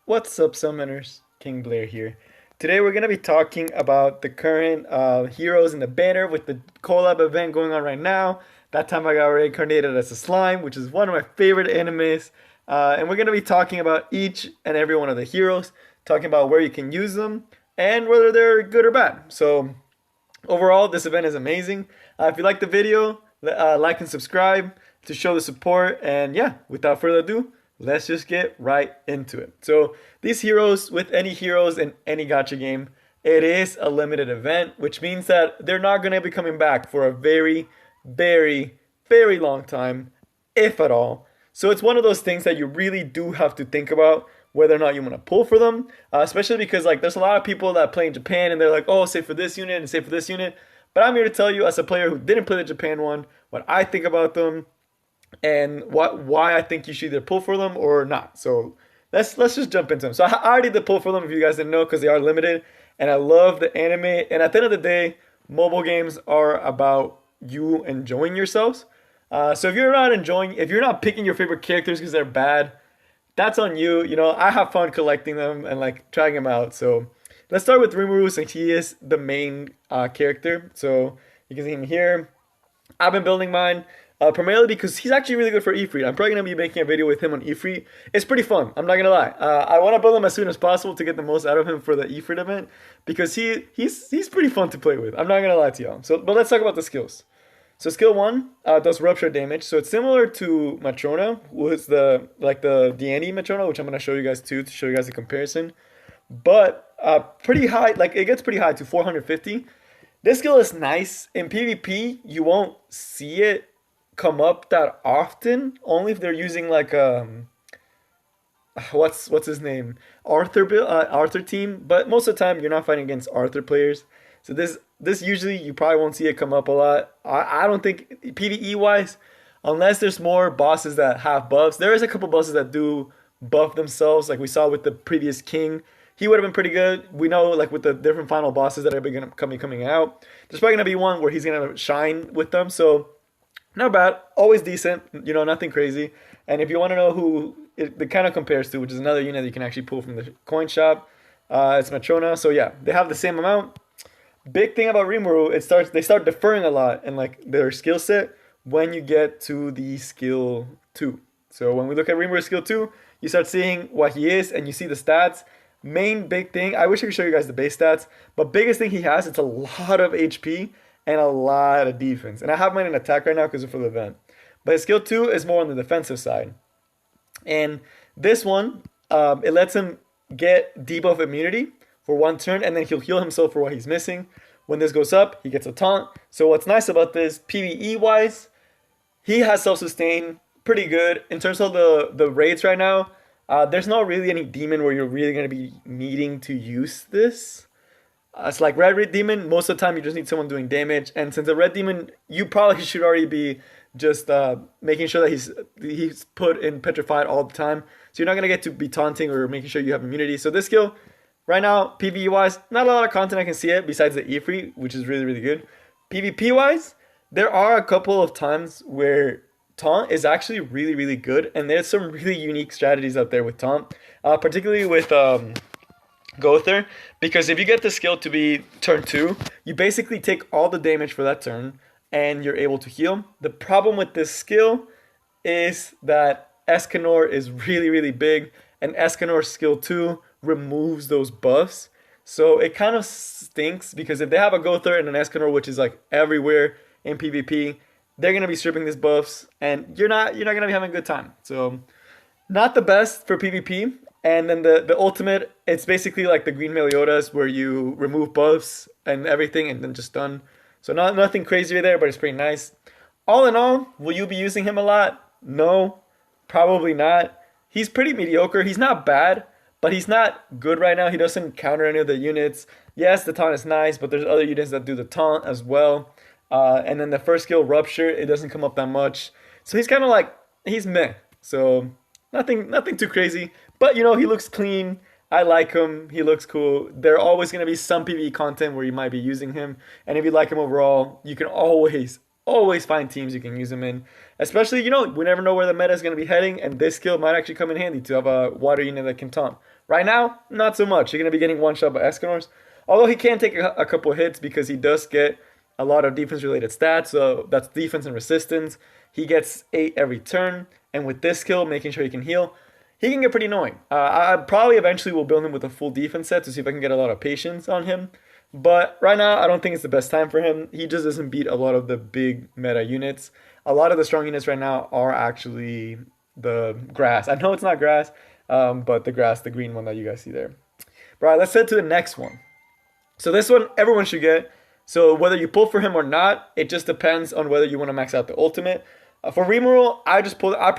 What's up, Summoners? King Blair here. Today we're going to be talking about the current heroes in the banner with the Collab event going on right now. That time I got reincarnated as a slime, which is one of my favorite animes. And we're going to be talking about each and every one of the heroes, talking about where you can use them, and whether they're good or bad. So overall, this event is amazing. If you like the video, like and subscribe to show the support. And yeah, without further ado, let's just get right into it. So these heroes, with any heroes in any gacha game, it is a limited event, which means that they're not going to be coming back for a very, very, very long time, if at all. So it's one of those things that you really do have to think about whether or not you want to pull for them, especially because like there's a lot of people that play in Japan and they're like, oh, save for this unit and save for this unit. But I'm here to tell you, as a player who didn't play the Japan one, what I think about them and why I think you should either pull for them or not. So let's just jump into them. So I already did pull for them if you guys didn't know because they are limited, and I love the anime. And at the end of the day, mobile games are about you enjoying yourselves. So if you're not picking your favorite characters because they're bad, that's on you. You know, I have fun collecting them and like trying them out. So let's start with Rimuru since he is the main character. So you can see him here. I've been building mine primarily because he's actually really good for Ifrit. I'm probably going to be making a video with him on Ifrit. It's pretty fun. I'm not going to lie. I want to build him as soon as possible to get the most out of him for the Ifrit event because he's pretty fun to play with. I'm not going to lie to y'all. So, but let's talk about the skills. So skill 1 does rupture damage. So it's similar to Matrona, who is the Deanny Matrona, which I'm going to show you guys too to show you guys the comparison. But pretty high, like it gets pretty high to 450. This skill is nice. In PvP, you won't see it come up that often. Only if they're using like what's his name? Arthur team. But most of the time you're not fighting against Arthur players. So this usually you probably won't see it come up a lot. I don't think PvE wise, unless there's more bosses that have buffs. There is a couple bosses that do buff themselves, like we saw with the previous king. He would have been pretty good. We know, like with the different final bosses that are going to be coming out, there's probably going to be one where he's going to shine with them. So not bad, always decent. You know, nothing crazy. And if you want to know who it kind of compares to, which is another unit that you can actually pull from the coin shop, it's Matrona. So yeah, they have the same amount. Big thing about Rimuru, they start deferring a lot in like their skill set when you get to the skill 2. So when we look at Rimuru skill 2, you start seeing what he is and you see the stats. Main big thing, I wish I could show you guys the base stats, but biggest thing he has, it's a lot of HP and a lot of defense. And I have mine in attack right now because it's for the event. But his skill 2 is more on the defensive side. And this one, it lets him get debuff immunity for 1 turn, and then he'll heal himself for what he's missing. When this goes up, he gets a taunt. So what's nice about this, PvE wise, he has self-sustain pretty good. In terms of the raids right now, there's not really any demon where you're really going to be needing to use this. It's like Red Demon, most of the time you just need someone doing damage. And since the Red Demon, you probably should already be just making sure that he's put in Petrified all the time. So you're not going to get to be taunting or making sure you have immunity. So this skill, right now, PvE wise, not a lot of content I can see it besides the Ifrit, which is really, really good. PvP wise, there are a couple of times where taunt is actually really, really good, and there's some really unique strategies out there with taunt, particularly with Gother, because if you get the skill to be turn 2, you basically take all the damage for that turn, and you're able to heal. The problem with this skill is that Escanor is really, really big, and Escanor's skill 2 removes those buffs. So it kind of stinks because if they have a Gother and an Escanor, which is like everywhere in PvP, they're gonna be stripping these buffs, and you're not gonna be having a good time. So not the best for PvP. And then the ultimate, it's basically like the Green Meliodas where you remove buffs and everything and then just done. So nothing crazy there, but it's pretty nice. All in all, will you be using him a lot? No, probably not. He's pretty mediocre. He's not bad, but he's not good right now. He doesn't counter any of the units. Yes, the taunt is nice, but there's other units that do the taunt as well. And then the first skill, Rupture, it doesn't come up that much. So he's kind of like, he's meh. So nothing too crazy. But, you know, he looks clean. I like him. He looks cool. There are always going to be some PvE content where you might be using him. And if you like him overall, you can always, always find teams you can use him in. Especially, you know, we never know where the meta is going to be heading, and this skill might actually come in handy to have a water unit that can taunt. Right now, not so much. You're going to be getting one shot by Escanors. Although he can take a couple hits because he does get a lot of defense related stats. So that's defense and resistance. He gets 8 every turn. And with this skill, making sure he can heal, he can get pretty annoying. I probably eventually will build him with a full defense set to see if I can get a lot of patience on him. But right now, I don't think it's the best time for him. He just doesn't beat a lot of the big meta units. A lot of the strong units right now are actually the grass. I know it's not grass, but the grass, the green one that you guys see there. All right, let's head to the next one. So this one, everyone should get. So whether you pull for him or not, it just depends on whether you want to max out the ultimate. For Rimuru, I just pulled. I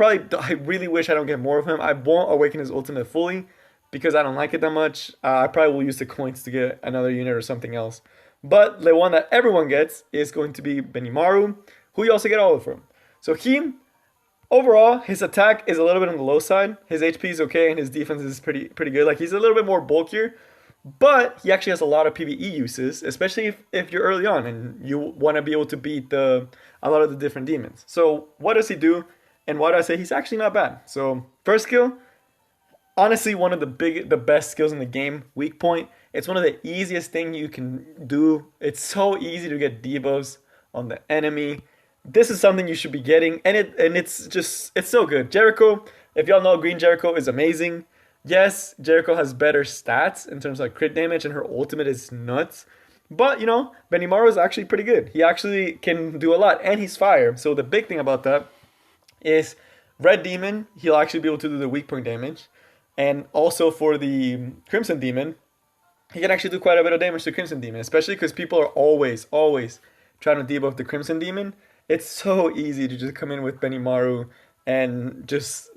really wish I don't get more of him. I won't awaken his ultimate fully because I don't like it that much. I probably will use the coins to get another unit or something else. But the one that everyone gets is going to be Benimaru, who you also get all of from. So he, overall, his attack is a little bit on the low side. His HP is okay, and his defense is pretty good. Like, he's a little bit more bulkier, but he actually has a lot of PvE uses, especially if you're early on and you want to be able to beat a lot of the different demons. So what does he do? And why do I say he's actually not bad? So first skill, honestly, one of the best skills in the game, weak point. It's one of the easiest thing you can do. It's so easy to get debuffs on the enemy. This is something you should be getting, and it's so good. Jericho, if y'all know, Green Jericho is amazing. Yes, Jericho has better stats in terms of crit damage, and her ultimate is nuts. But, you know, Benimaru is actually pretty good. He actually can do a lot, and he's fire. So the big thing about that is Red Demon, he'll actually be able to do the weak point damage. And also for the Crimson Demon, he can actually do quite a bit of damage to Crimson Demon, especially because people are always trying to debuff the Crimson Demon. It's so easy to just come in with Benimaru and just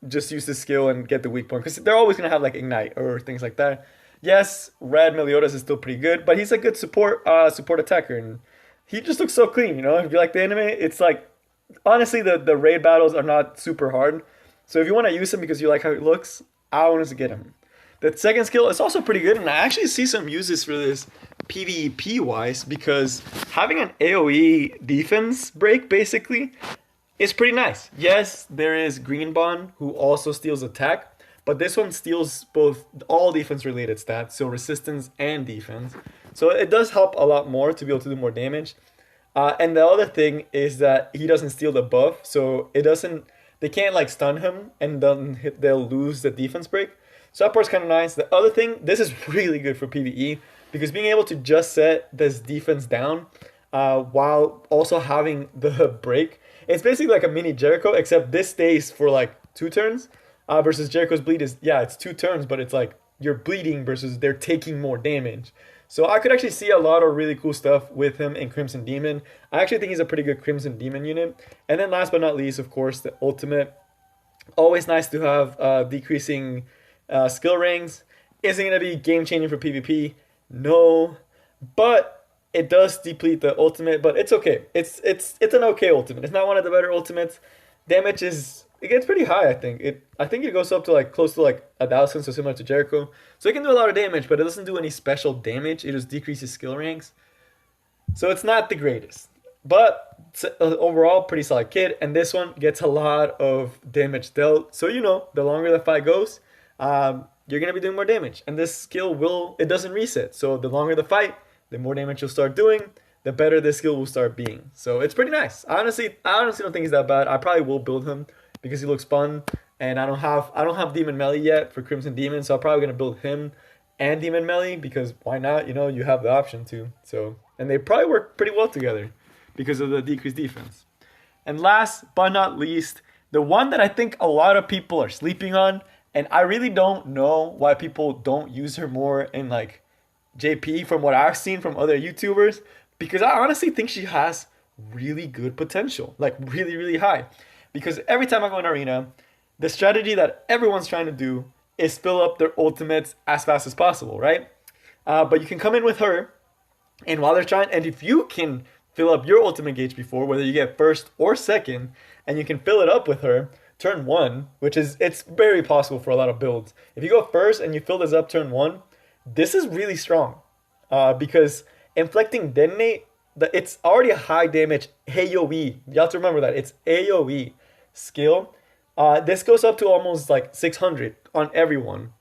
use the skill and get the weak point, because they're always going to have like Ignite or things like that. Yes, Red Meliodas is still pretty good, but he's a good support attacker, and he just looks so clean, you know? If you like the anime, it's like, honestly, the raid battles are not super hard. So if you want to use him because you like how he looks, I want to get him. The second skill is also pretty good, and I actually see some uses for this PvP wise, because having an AoE defense break basically is pretty nice. Yes, there is Green Bond who also steals attack, but this one steals both all defense related stats, so resistance and defense. So it does help a lot more to be able to do more damage. And the other thing is that he doesn't steal the buff, so they can't like stun him and then they'll lose the defense break. So that part's kind of nice. The other thing, this is really good for PvE, because being able to just set this defense down while also having the break, it's basically like a mini Jericho, except this stays for like 2 turns versus Jericho's bleed is, yeah, it's 2 turns, but it's like you're bleeding versus they're taking more damage. So I could actually see a lot of really cool stuff with him in Crimson Demon. I actually think he's a pretty good Crimson Demon unit. And then last but not least, of course, the ultimate. Always nice to have decreasing skill rings. Is it going to be game changing for PvP? No. But it does deplete the ultimate, but it's okay. It's an okay ultimate. It's not one of the better ultimates. Damage it gets pretty high, I think. I think it goes up to like close to like 1,000, so similar to Jericho. So it can do a lot of damage, but it doesn't do any special damage. It just decreases skill ranks. So it's not the greatest. But it's overall, pretty solid kit. And this one gets a lot of damage dealt. So, you know, the longer the fight goes, you're going to be doing more damage. And this skill it doesn't reset. So the longer the fight, the more damage you'll start doing, the better this skill will start being. So it's pretty nice. I honestly don't think he's that bad. I probably will build him because he looks fun. And I don't have Demon Melee yet for Crimson Demon. So I'm probably going to build him and Demon Melee, because why not? You know, you have the option to. So, and they probably work pretty well together because of the decreased defense. And last but not least, the one that I think a lot of people are sleeping on, and I really don't know why people don't use her more in like JP from what I've seen from other YouTubers, because I honestly think she has really good potential, like really, really high. Because every time I go in arena, the strategy that everyone's trying to do is fill up their ultimates as fast as possible, right? But you can come in with her, and while they're trying, and if you can fill up your ultimate gauge before, whether you get first or second, and you can fill it up with her turn 1, it's very possible for a lot of builds. If you go first and you fill this up turn 1, this is really strong, because inflicting detonate it's already a high damage AoE. You have to remember that it's AoE skill. This goes up to almost like 600 on everyone,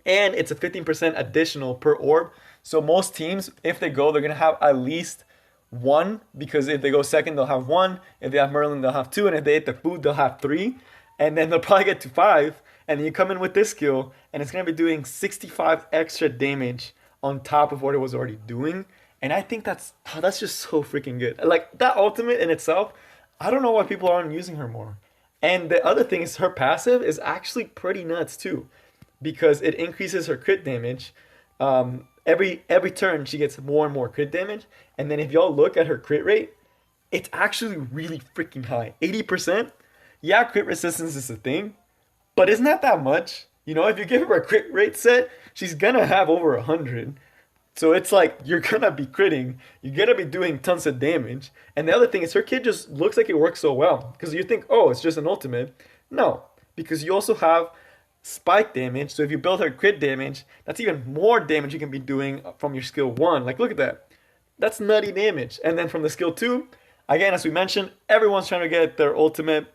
and it's a 15% additional per orb. So most teams, if they go, they're gonna have at least one, because if they go second, they'll have one. If they have Merlin, they'll have two, and if they hit the food, they'll have three, and then they'll probably get to five. And then you come in with this skill, and it's gonna be doing 65 extra damage on top of what it was already doing. And I think that's just so freaking good. Like that ultimate in itself, I don't know why people aren't using her more. And the other thing is her passive is actually pretty nuts too, because it increases her crit damage. Every turn she gets more and more crit damage, and then if y'all look at her crit rate, it's actually really freaking high, 80%. Yeah, crit resistance is a thing, but isn't that much? You know, if you give her a crit rate set, she's gonna have over 100. So it's like you're gonna be critting, you're gonna be doing tons of damage. And the other thing is her kit just looks like it works so well. Because you think, oh, it's just an ultimate. No, because you also have spike damage. So if you build her crit damage, that's even more damage you can be doing from your skill 1. Like look at that. That's nutty damage. And then from the skill 2, again, as we mentioned, everyone's trying to get their ultimate.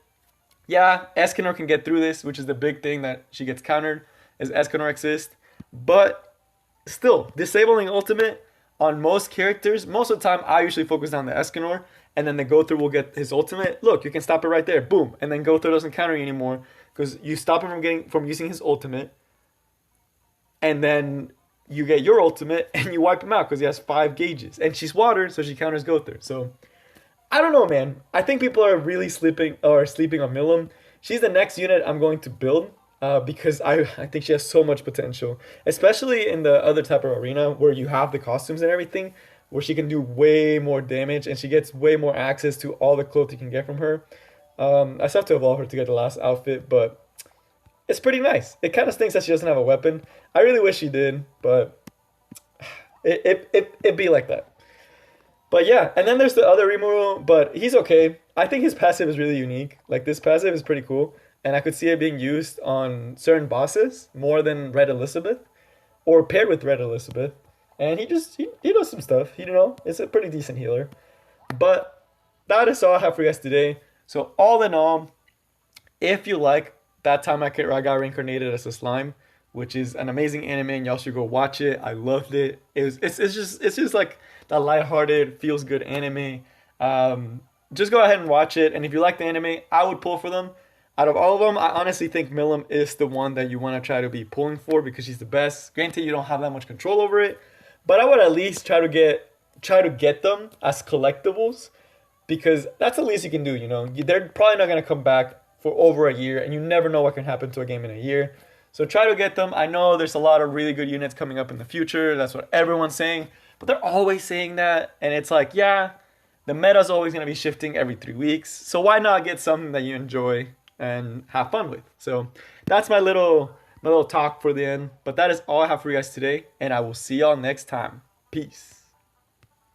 Yeah, Escanor can get through this, which is the big thing that she gets countered, is Escanor exists. But still, disabling ultimate on most characters, most of the time I usually focus on the Escanor, and then the go through will get his ultimate. Look, you can stop it right there, boom, and then go through doesn't counter you anymore because you stop him from using his ultimate, and then you get your ultimate and you wipe him out because he has 5 gauges, and she's water, so she counters go through. So I don't know, man. I think people are really sleeping on Milim. She's the next unit I'm going to build. Because I think she has so much potential, especially in the other type of arena where you have the costumes and everything, where she can do way more damage and she gets way more access to all the clothes you can get from her. I still have to evolve her to get the last outfit, but it's pretty nice. It kind of stinks that she doesn't have a weapon. I really wish she did, but it'd be like that. But yeah, and then there's the other removal, but he's okay. I think his passive is really unique. Like this passive is pretty cool. And I could see it being used on certain bosses more than Red Elizabeth, or paired with Red Elizabeth. And he does some stuff. You know, it's a pretty decent healer. But that is all I have for you guys today. So all in all, if you like that time I got reincarnated as a slime, which is an amazing anime, and y'all should go watch it. I loved it. It's just like that lighthearted, feels good anime. Just go ahead and watch it. And if you like the anime, I would pull for them. Out of all of them, I honestly think Milim is the one that you want to try to be pulling for because she's the best. Granted, you don't have that much control over it, but I would at least try to get them as collectibles because that's the least you can do. You know, they're probably not gonna come back for over a year, and you never know what can happen to a game in a year. So try to get them. I know there's a lot of really good units coming up in the future. That's what everyone's saying, but they're always saying that, and it's like, yeah, the meta's always gonna be shifting every 3 weeks. So why not get something that you enjoy and have fun with? So that's my little talk for the end. But that is all I have for you guys today, and I will see y'all next time. Peace.